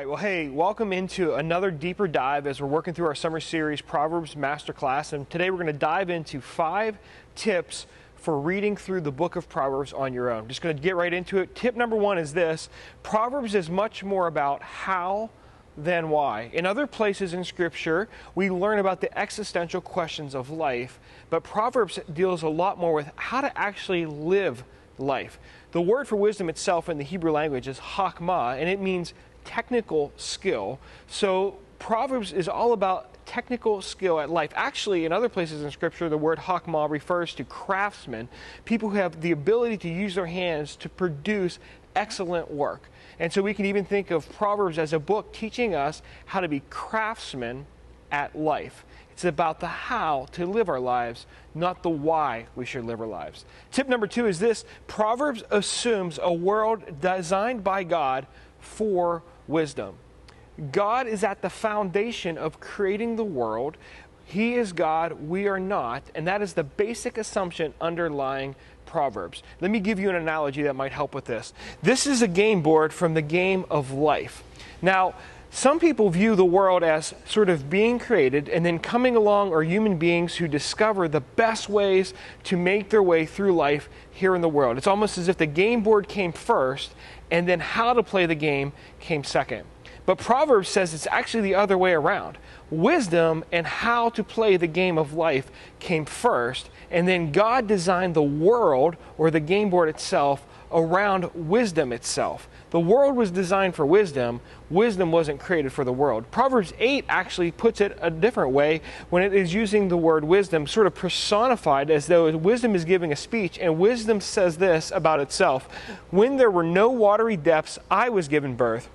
right, well, hey, welcome into another deeper dive as we're working through our summer series, Proverbs Masterclass. And today we're going to dive into 5 tips for reading through the book of Proverbs on your own. Just going to get right into it. Tip number 1 is this: Proverbs is much more about how than why. In other places in Scripture, we learn about the existential questions of life, but Proverbs deals a lot more with how to actually live life. The word for wisdom itself in the Hebrew language is hakmah, and it means technical skill. So Proverbs is all about technical skill at life. Actually, in other places in Scripture, the word hakmah refers to craftsmen, people who have the ability to use their hands to produce excellent work. And so we can even think of Proverbs as a book teaching us how to be craftsmen at life. It's about the how to live our lives, not the why we should live our lives. Tip number 2 is this: Proverbs assumes a world designed by God for wisdom. God is at the foundation of creating the world. He is God, we are not, and that is the basic assumption underlying Proverbs. Let me give you an analogy that might help with this. This is a game board from the game of life. Now, some people view the world as sort of being created, and then coming along are human beings who discover the best ways to make their way through life here in the world. It's almost as if the game board came first, and then how to play the game came second. But Proverbs says it's actually the other way around. Wisdom and how to play the game of life came first, and then God designed the world, or the game board itself, around wisdom itself. The world was designed for wisdom. Wisdom wasn't created for the world. Proverbs 8 actually puts it a different way when it is using the word wisdom sort of personified, as though wisdom is giving a speech, and wisdom says this about itself: when there were no watery depths, I was given birth.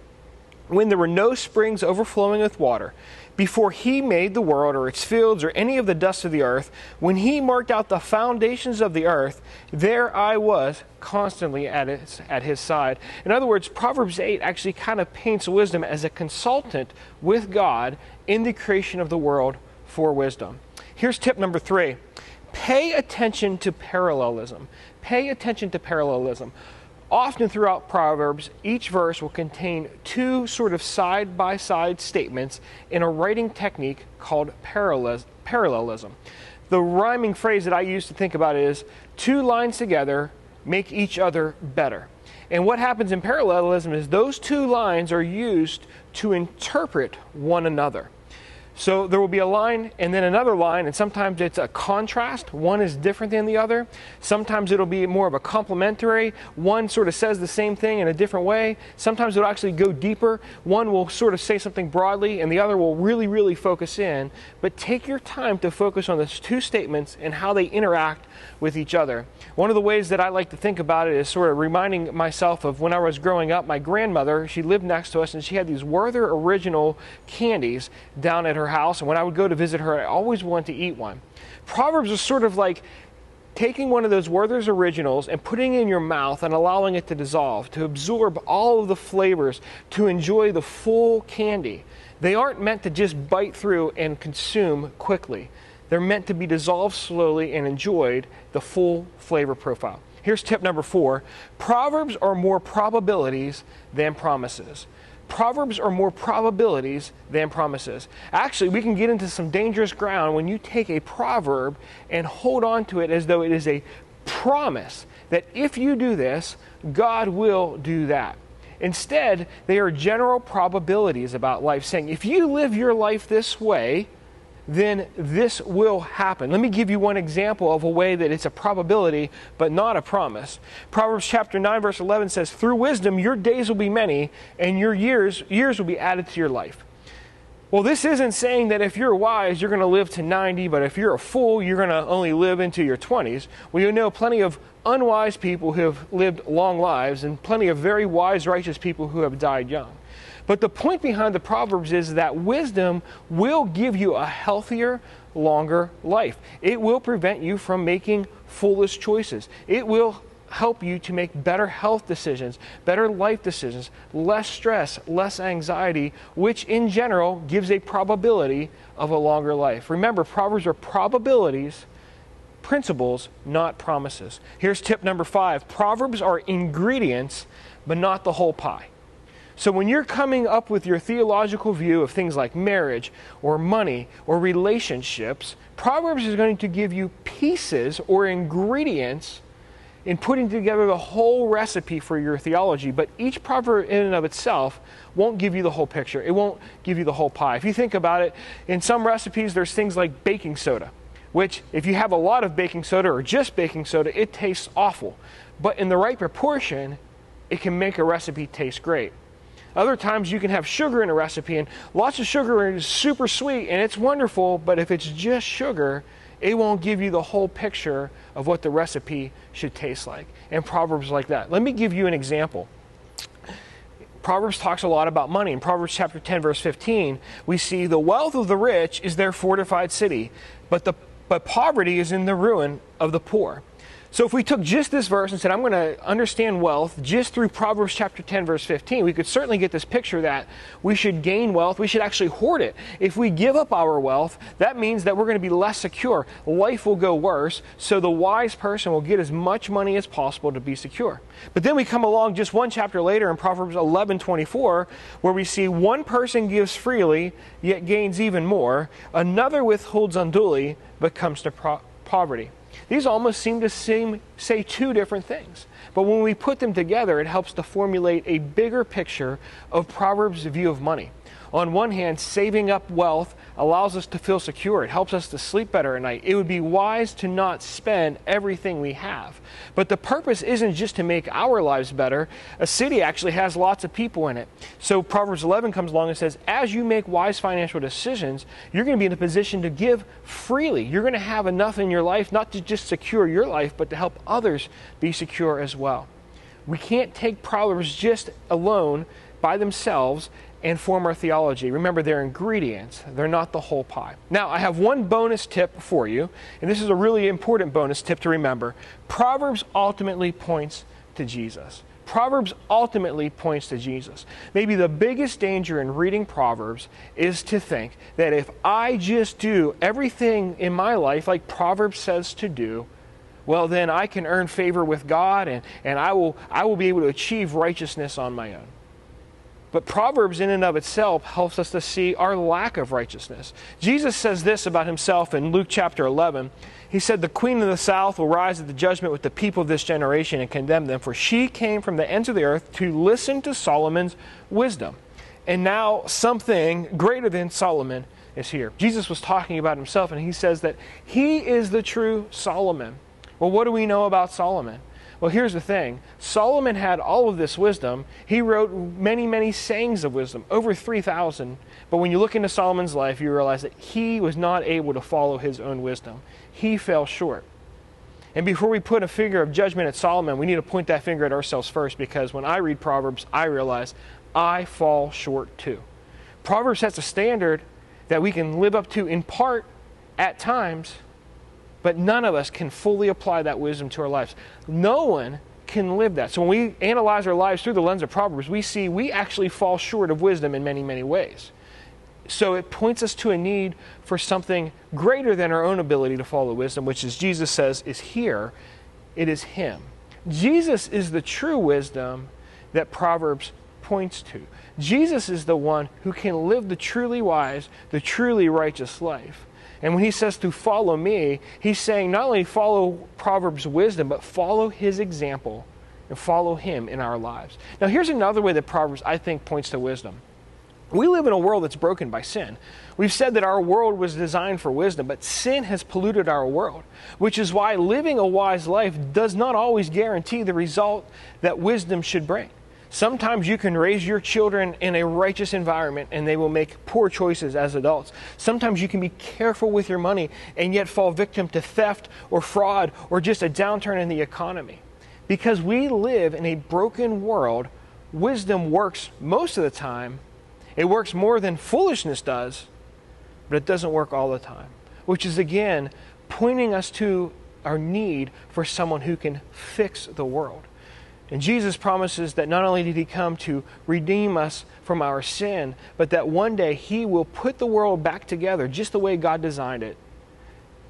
When there were no springs overflowing with water, before he made the world or its fields or any of the dust of the earth, when he marked out the foundations of the earth, there I was constantly at his side. In other words, Proverbs 8 actually kind of paints wisdom as a consultant with God in the creation of the world for wisdom. Here's tip number 3. Pay attention to parallelism. Pay attention to parallelism. Often throughout Proverbs, each verse will contain 2 sort of side-by-side statements in a writing technique called parallelism. The rhyming phrase that I use to think about it is 2 lines together make each other better. And what happens in parallelism is those 2 lines are used to interpret one another. So there will be a line and then another line, and sometimes it's a contrast. One is different than the other. Sometimes it'll be more of a complementary. One sort of says the same thing in a different way. Sometimes it'll actually go deeper. One will sort of say something broadly, and the other will really, really focus in. But take your time to focus on those 2 statements and how they interact with each other. One of the ways that I like to think about it is sort of reminding myself of when I was growing up. My grandmother, she lived next to us, and she had these Werther Original candies down at her house, and when I would go to visit her, I always wanted to eat one. Proverbs is sort of like taking one of those Werther's Originals and putting it in your mouth and allowing it to dissolve, to absorb all of the flavors, to enjoy the full candy. They aren't meant to just bite through and consume quickly. They're meant to be dissolved slowly and enjoyed the full flavor profile. Here's tip number 4. Proverbs are more probabilities than promises. Proverbs are more probabilities than promises. Actually, we can get into some dangerous ground when you take a proverb and hold on to it as though it is a promise that if you do this, God will do that. Instead, they are general probabilities about life, saying if you live your life this way, then this will happen. Let me give you one example of a way that it's a probability but not a promise. Proverbs chapter 9 verse 11 says, "Through wisdom your days will be many, and your years will be added to your life." Well, this isn't saying that if you're wise, you're going to live to 90, but if you're a fool, you're going to only live into your 20s. Well, you know plenty of unwise people who have lived long lives, and plenty of very wise, righteous people who have died young. But the point behind the Proverbs is that wisdom will give you a healthier, longer life. It will prevent you from making foolish choices. It will help you to make better health decisions, better life decisions, less stress, less anxiety, which in general gives a probability of a longer life. Remember, Proverbs are probabilities, principles, not promises. Here's tip number 5. Proverbs are ingredients, but not the whole pie. So when you're coming up with your theological view of things like marriage or money or relationships, Proverbs is going to give you pieces or ingredients in putting together the whole recipe for your theology. But each proverb in and of itself won't give you the whole picture. It won't give you the whole pie. If you think about it, in some recipes there's things like baking soda, which if you have a lot of baking soda or just baking soda, it tastes awful. But in the right proportion, it can make a recipe taste great. Other times you can have sugar in a recipe, and lots of sugar is super sweet and it's wonderful, but if it's just sugar, it won't give you the whole picture of what the recipe should taste like. And Proverbs like that. Let me give you an example. Proverbs talks a lot about money. In Proverbs chapter 10, verse 15, we see the wealth of the rich is their fortified city, but poverty is in the ruin of the poor. So if we took just this verse and said, I'm going to understand wealth just through Proverbs chapter 10, verse 15, we could certainly get this picture that we should gain wealth. We should actually hoard it. If we give up our wealth, that means that we're going to be less secure. Life will go worse, so the wise person will get as much money as possible to be secure. But then we come along just one chapter later in Proverbs 11:24, where we see one person gives freely, yet gains even more. Another withholds unduly, but comes to poverty. These almost seem to say two different things. But when we put them together, it helps to formulate a bigger picture of Proverbs' view of money. On one hand, saving up wealth allows us to feel secure. It helps us to sleep better at night. It would be wise to not spend everything we have. But the purpose isn't just to make our lives better. A city actually has lots of people in it. So Proverbs 11 comes along and says, as you make wise financial decisions, you're going to be in a position to give freely. You're going to have enough in your life, not to just secure your life, but to help others be secure as well. We can't take Proverbs just alone by themselves and form our theology. Remember, they're ingredients. They're not the whole pie. Now, I have one bonus tip for you, and this is a really important bonus tip to remember. Proverbs ultimately points to Jesus. Proverbs ultimately points to Jesus. Maybe the biggest danger in reading Proverbs is to think that if I just do everything in my life like Proverbs says to do, well, then I can earn favor with God and I will be able to achieve righteousness on my own. But Proverbs in and of itself helps us to see our lack of righteousness. Jesus says this about himself in Luke chapter 11. He said, the queen of the south will rise at the judgment with the people of this generation and condemn them, for she came from the ends of the earth to listen to Solomon's wisdom. And now something greater than Solomon is here. Jesus was talking about himself, and he says that he is the true Solomon. Well, what do we know about Solomon? Well, here's the thing. Solomon had all of this wisdom. He wrote many, many sayings of wisdom, over 3,000. But when you look into Solomon's life, you realize that he was not able to follow his own wisdom. He fell short. And before we put a finger of judgment at Solomon, we need to point that finger at ourselves first, because when I read Proverbs, I realize I fall short too. Proverbs sets a standard that we can live up to in part at times, but none of us can fully apply that wisdom to our lives. No one can live that. So when we analyze our lives through the lens of Proverbs, we see we actually fall short of wisdom in many, many ways. So it points us to a need for something greater than our own ability to follow wisdom, which, as Jesus says, is here. It is Him. Jesus is the true wisdom that Proverbs points to. Jesus is the one who can live the truly wise, the truly righteous life. And when he says to follow me, he's saying not only follow Proverbs' wisdom, but follow his example and follow him in our lives. Now, here's another way that Proverbs, I think, points to wisdom. We live in a world that's broken by sin. We've said that our world was designed for wisdom, but sin has polluted our world, which is why living a wise life does not always guarantee the result that wisdom should bring. Sometimes you can raise your children in a righteous environment and they will make poor choices as adults. Sometimes you can be careful with your money and yet fall victim to theft or fraud or just a downturn in the economy. Because we live in a broken world, wisdom works most of the time. It works more than foolishness does, but it doesn't work all the time. Which is, again, pointing us to our need for someone who can fix the world. And Jesus promises that not only did He come to redeem us from our sin, but that one day He will put the world back together just the way God designed it,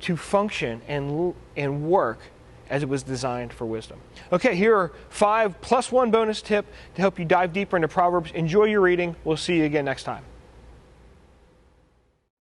to function and work as it was designed for wisdom. Okay, here are 5 plus 1 bonus tip to help you dive deeper into Proverbs. Enjoy your reading. We'll see you again next time.